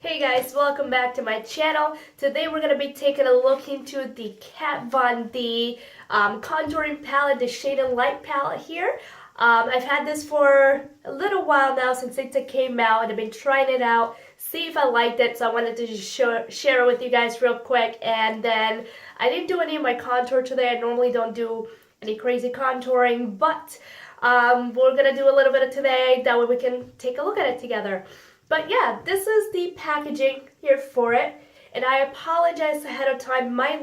Hey guys, welcome back to my channel. Today we're going to be taking a look into the Kat Von D contouring palette, the Shade and Light palette here. I've had this for a little while now since it came out, and I've been trying it out, see if I liked it, so I wanted to just share it with you guys real quick. And then I didn't do any of my contour today. I normally don't do any crazy contouring, but we're going to do a little bit of today, that way we can take a look at it together. But yeah, this is the packaging here for it, and I apologize ahead of time. My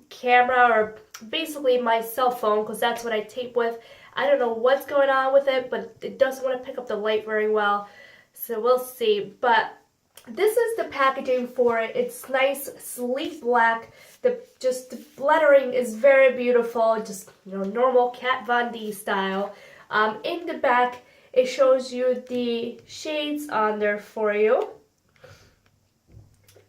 camera, or basically my cell phone, because that's what I tape with, I don't know what's going on with it, but it doesn't want to pick up the light very well, so we'll see. But this is the packaging for it. It's nice, sleek black. The lettering is very beautiful, just normal Kat Von D style. In the back, it shows you the shades on there for you.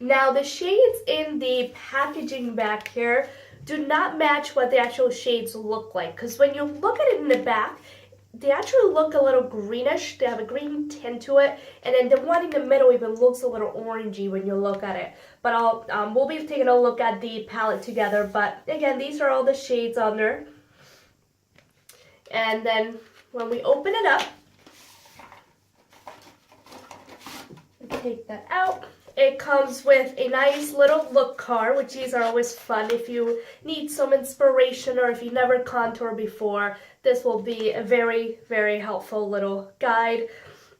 Now the shades in the packaging back here do not match what the actual shades look like, because when you look at it in the back, they actually look a little greenish. They have a green tint to it, and then the one in the middle even looks a little orangey when you look at it. But we'll be taking a look at the palette together. But again, these are all the shades on there. And then when we open it up, take that out. It comes with a nice little look card, which these are always fun if you need some inspiration or if you never contoured before. This will be a very, very helpful little guide.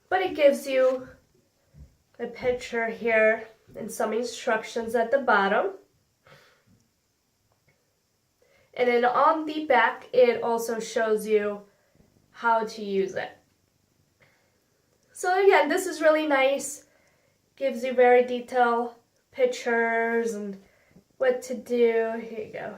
But it gives you a picture here and some instructions at the bottom. And then on the back, it also shows you how to use it. So again, this is really nice. Gives you very detailed pictures and what to do. Here you go.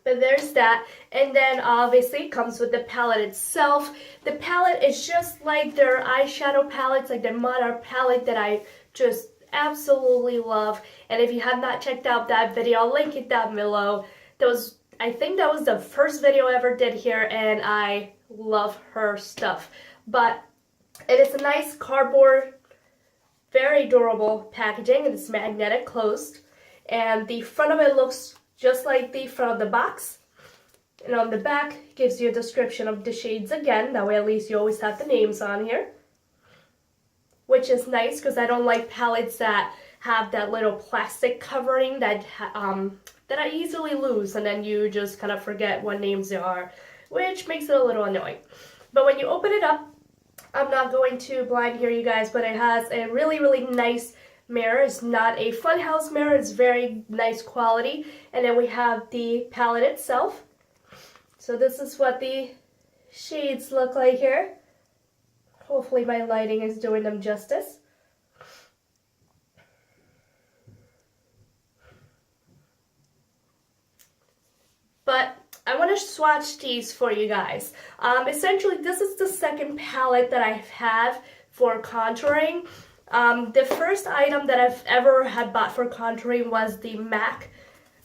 But there's that. And then obviously it comes with the palette itself. The palette is just like their eyeshadow palettes, like their Modern palette that I just absolutely love. And if you have not checked out that video, I'll link it down below. I think that was the first video I ever did here, and I love her stuff. But it is a nice cardboard, very durable packaging, and it's magnetic closed. And the front of it looks just like the front of the box. And on the back, gives you a description of the shades again. That way at least you always have the names on here. Which is nice, because I don't like palettes that have that little plastic covering that I easily lose, and then you just kind of forget what names they are, which makes it a little annoying. But when you open it up, I'm not going to blind here, you guys, but it has a really, really nice mirror. It's not a funhouse mirror. It's very nice quality. And then we have the palette itself. So this is what the shades look like here. Hopefully my lighting is doing them justice. But I want to swatch these for you guys. Essentially, this is the second palette that I have for contouring. The first item that I've ever had bought for contouring was the MAC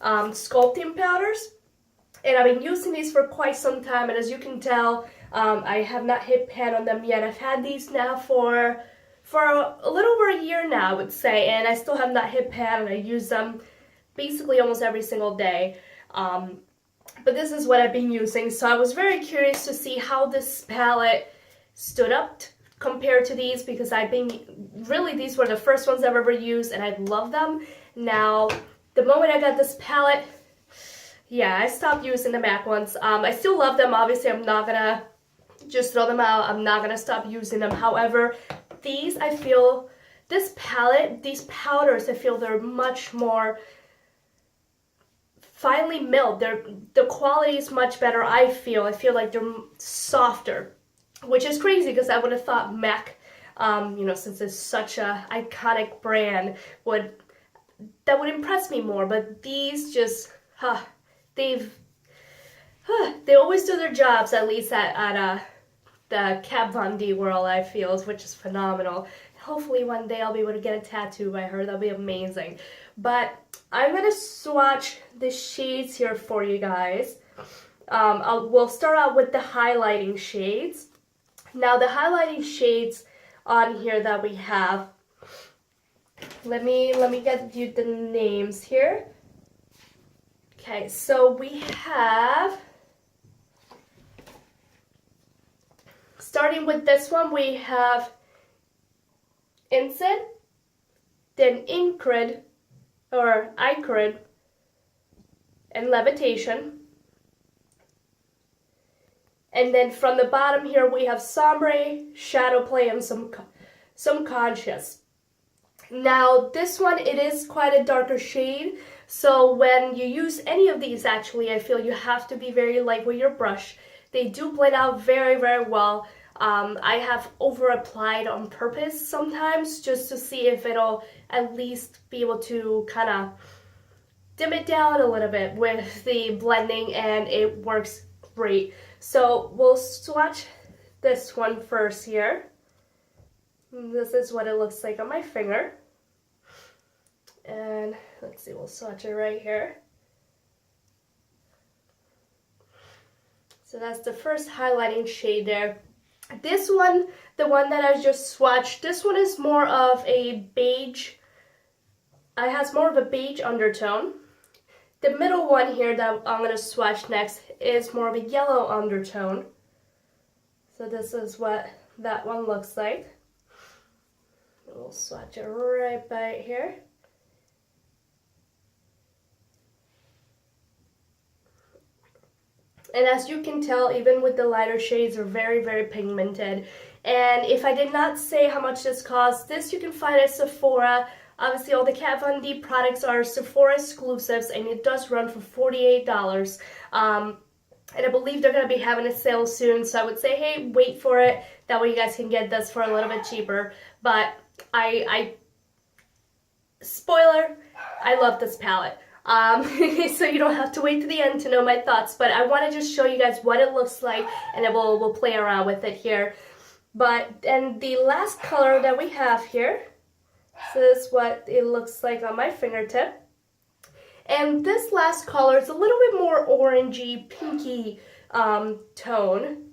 Sculpting Powders. And I've been using these for quite some time, and as you can tell, I have not hit pan on them yet. I've had these now for a little over a year now, I would say, and I still have not hit pan, and I use them basically almost every single day. But this is what I've been using, so I was very curious to see how this palette stood up compared to these, because these were the first ones I've ever used, and I love them. Now, the moment I got this palette, yeah, I stopped using the MAC ones. I still love them. Obviously, I'm not gonna just throw them out. I'm not gonna stop using them. However, these powders, I feel they're much more finely milled. The quality is much better, I feel. I feel like they're softer, which is crazy, because I would have thought MAC, since it's such a iconic brand, that would impress me more. But these just, they always do their jobs, at least at the Kat Von D world, I feel, which is phenomenal. Hopefully one day I'll be able to get a tattoo by her. That'll be amazing. But I'm going to swatch the shades here for you guys. We'll start out with the highlighting shades. Now the highlighting shades on here that we have. Let me get you the names here. Okay, so we have, starting with this one, we have Incid, then Incrid, or Icrid, and Levitation. And then from the bottom here, we have Sombre, Shadow Play, and some Conscious. Now, this one, it is quite a darker shade, so when you use any of these, actually, I feel you have to be very light with your brush. They do blend out very, very well. I have over-applied on purpose sometimes just to see if it'll at least be able to kind of dim it down a little bit with the blending, and it works great. So we'll swatch this one first here. This is what it looks like on my finger. And let's see, we'll swatch it right here. So that's the first highlighting shade there. This one, the one that I just swatched, this one is more of a beige. It has more of a beige undertone. The middle one here that I'm going to swatch next is more of a yellow undertone. So this is what that one looks like. We'll swatch it right by here. And as you can tell, even with the lighter shades, are very, very pigmented. And if I did not say how much this costs, this you can find at Sephora. Obviously, all the Kat Von D products are Sephora exclusives, and it does run for $48. And I believe they're going to be having a sale soon, so I would say, hey, wait for it. That way you guys can get this for a little bit cheaper. But spoiler, I love this palette. So you don't have to wait to the end to know my thoughts, but I want to just show you guys what it looks like, and then we'll play around with it here. And the last color that we have here, so this is what it looks like on my fingertip. And this last color is a little bit more orangey, pinky tone,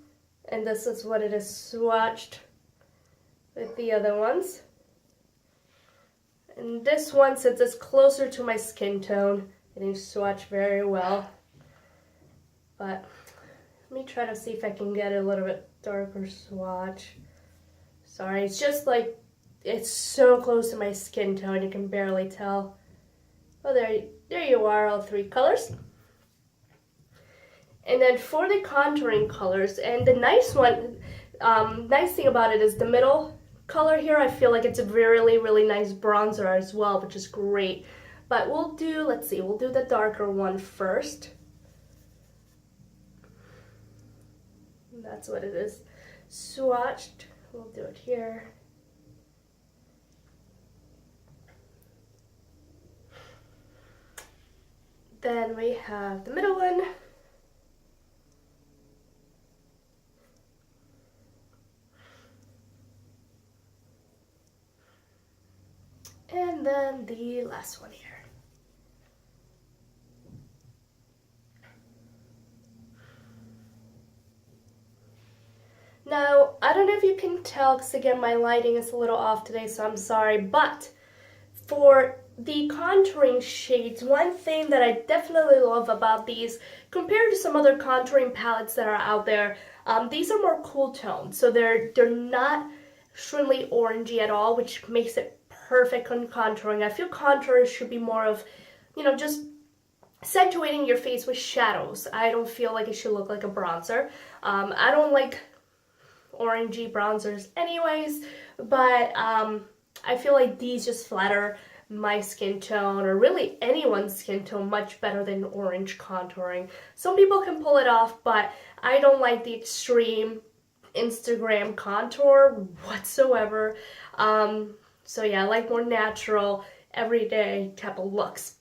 and this is what it is swatched with the other ones. And this one, since it's closer to my skin tone, it didn't swatch very well. But let me try to see if I can get a little bit darker swatch. Sorry, it's just like, it's so close to my skin tone, you can barely tell. Oh, there you are, all three colors. And then for the contouring colors, and the nice thing about it is the middle color here, I feel like it's a really, really nice bronzer as well, which is great. But we'll do, let's see, we'll do the darker one first. And that's what it is swatched. We'll do it here. Then we have the middle one. And then the last one here. Now, I don't know if you can tell, because again, my lighting is a little off today, so I'm sorry, but for the contouring shades, one thing that I definitely love about these, compared to some other contouring palettes that are out there, these are more cool toned, so they're not extremely orangey at all, which makes it perfect on contouring. I feel contour should be more of, you know, just accentuating your face with shadows. I don't feel like it should look like a bronzer. I don't like orangey bronzers anyways, but I feel like these just flatter my skin tone, or really anyone's skin tone, much better than orange contouring. Some people can pull it off, but I don't like the extreme Instagram contour whatsoever. So yeah, I like more natural, everyday type of looks.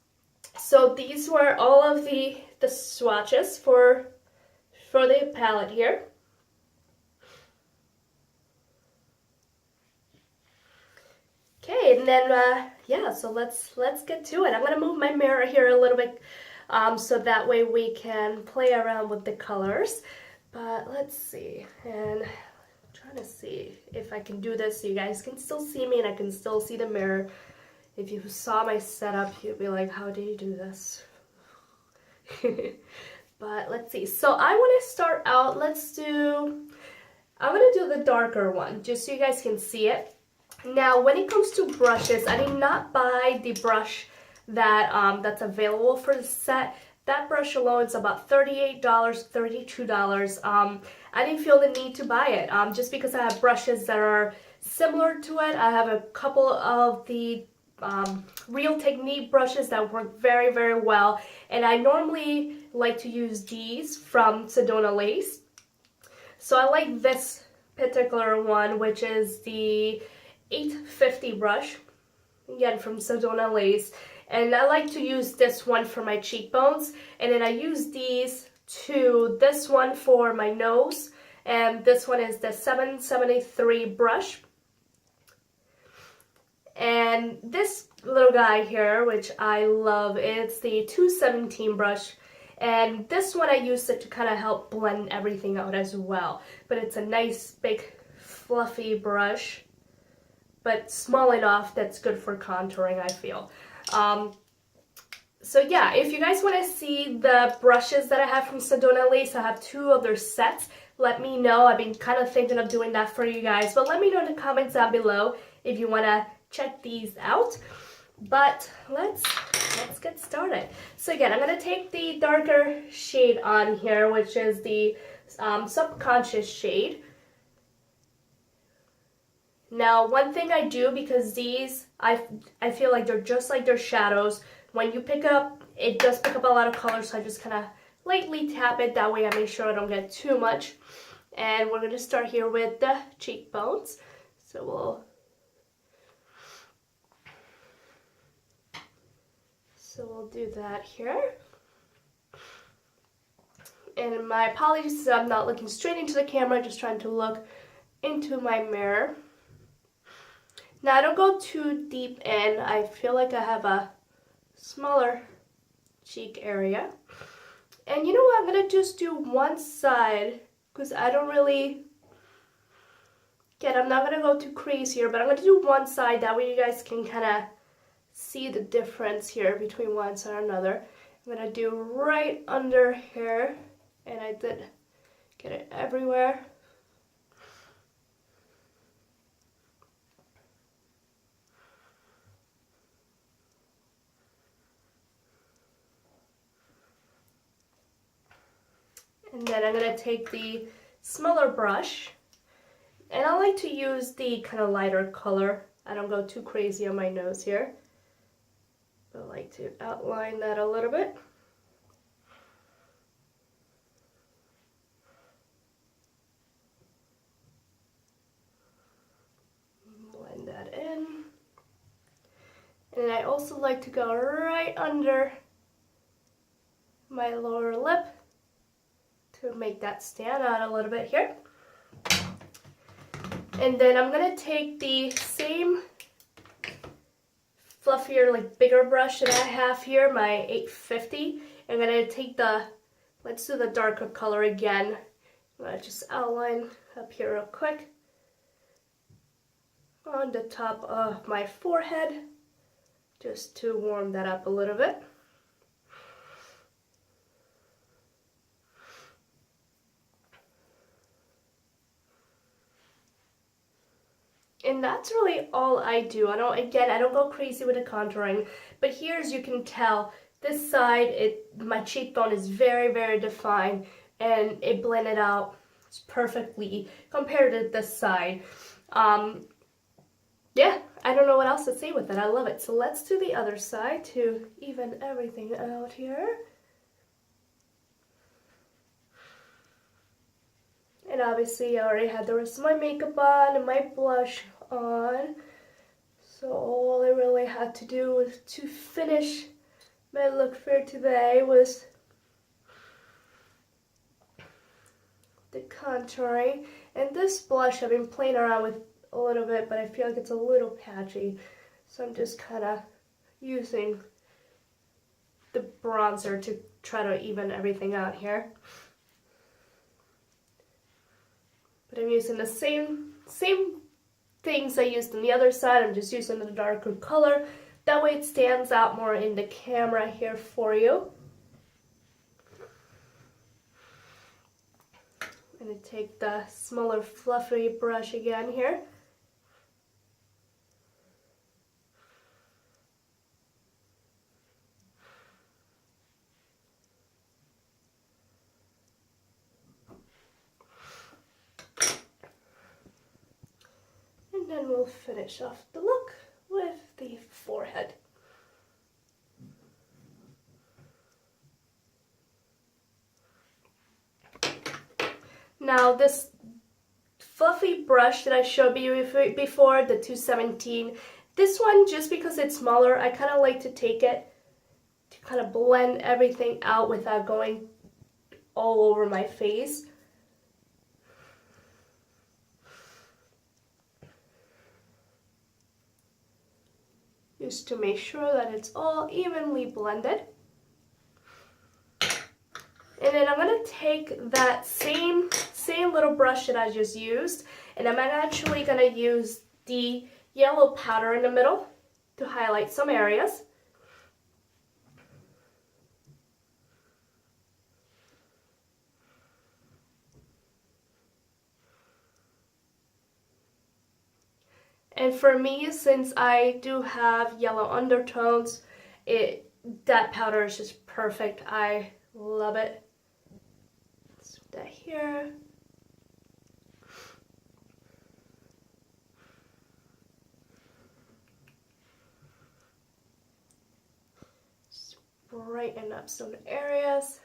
So these were all of the swatches for the palette here. Okay, and then yeah, so let's get to it. I'm gonna move my mirror here a little bit, so that way we can play around with the colors. But let's see, and trying to see if I can do this so you guys can still see me and I can still see the mirror. If you saw my setup, you'd be like, how do you do this? But let's see. So I want to start out, I'm going to do the darker one just so you guys can see it. Now, when it comes to brushes, I did not buy the brush that that's available for the set. That brush alone is about $38, $32. I didn't feel the need to buy it just because I have brushes that are similar to it. I have a couple of the Real Technique brushes that work very, very well. And I normally like to use these from Sedona Lace. So I like this particular one, which is the 850 brush, again from Sedona Lace. And I like to use this one for my cheekbones. And then I use this one for my nose. And this one is the 773 brush. And this little guy here, which I love, it's the 217 brush. And this one I use it to kind of help blend everything out as well. But it's a nice big fluffy brush, but small enough that's good for contouring, I feel. So yeah, if you guys want to see the brushes that I have from Sedona Lace, I have 2 of their sets. Let me know. I've been kind of thinking of doing that for you guys, but let me know in the comments down below if you want to check these out. But let's get started. So again, I'm going to take the darker shade on here, which is the Subconscious shade. Now, one thing I do, because these, I feel like they're just like their shadows. When you pick up, it does pick up a lot of color, so I just kind of lightly tap it. That way I make sure I don't get too much. And we're going to start here with the cheekbones. So we'll do that here. And my apologies, I'm not looking straight into the camera, just trying to look into my mirror. Now, I don't go too deep in. I feel like I have a smaller cheek area. And you know what? I'm going to just do one side because I don't really... Again, I'm not going to go too crazy here, but I'm going to do one side. That way you guys can kind of see the difference here between one side and another. I'm going to do right under here. And I did get it everywhere. And then I'm going to take the smaller brush, and I like to use the kind of lighter color. I don't go too crazy on my nose here, but I like to outline that a little bit. Blend that in. And I also like to go right under my lower lip to make that stand out a little bit here. And then I'm going to take the same fluffier, like bigger brush that I have here, my 850. I'm going to take let's do the darker color again. I'm going to just outline up here real quick on the top of my forehead, just to warm that up a little bit. And that's really all I do. I don't go crazy with the contouring, but here, as you can tell, this side, my cheekbone is very, very defined, and it blended out perfectly compared to this side. Yeah, I don't know what else to say with it. I love it. So let's do the other side to even everything out here. And obviously I already had the rest of my makeup on and my blush on. So all I really had to do was to finish my look for today was the contouring. And this blush I've been playing around with a little bit, but I feel like it's a little patchy. So I'm just kind of using the bronzer to try to even everything out here. But I'm using the same things I used on the other side. I'm just using the darker color. That way it stands out more in the camera here for you. I'm going to take the smaller fluffy brush again here. And then we'll finish off the look with the forehead. Now this fluffy brush that I showed you before, the 217, this one, just because it's smaller, I kind of like to take it to kind of blend everything out without going all over my face. Just to make sure that it's all evenly blended. And then I'm going to take that same little brush that I just used, and I'm actually going to use the yellow powder in the middle to highlight some areas. And for me, since I do have yellow undertones, that powder is just perfect. I love it. Let's put that here. Just brighten up some areas.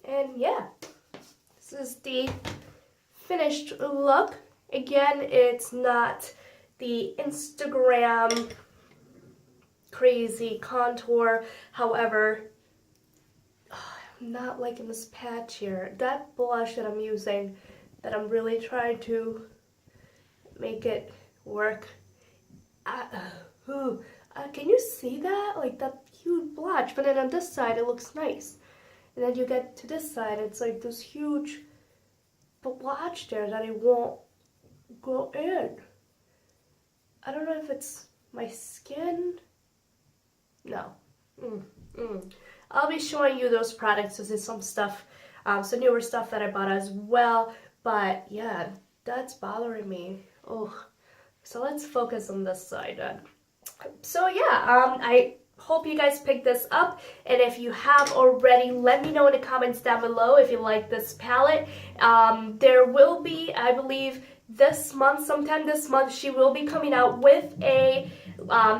And yeah, this is the finished look. Again, it's not the Instagram crazy contour. However, I'm not liking this patch here. That blush that I'm using, that I'm really trying to make it work. Can you see that? Like that huge blotch, but then on this side it looks nice. And then you get to this side, it's like this huge blotch there that it won't go in. I don't know if it's my skin. No. I'll be showing you those products. This is some stuff, some newer stuff that I bought as well. But yeah, that's bothering me. Oh, so let's focus on this side then. So yeah, I hope you guys picked this up, and if you have already, let me know in the comments down below if you like this palette. There will be, I believe, this month, sometime this month, she will be coming out with a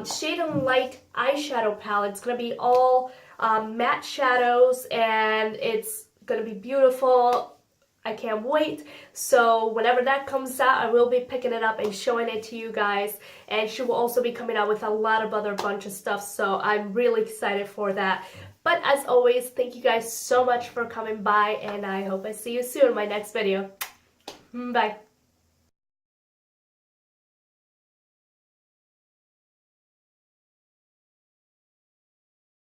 Shade and Light eyeshadow palette. It's going to be all matte shadows, and it's going to be beautiful. I can't wait. So whenever that comes out, I will be picking it up and showing it to you guys. And she will also be coming out with a lot of other bunch of stuff. So I'm really excited for that. But as always, thank you guys so much for coming by. And I hope I see you soon in my next video. Bye.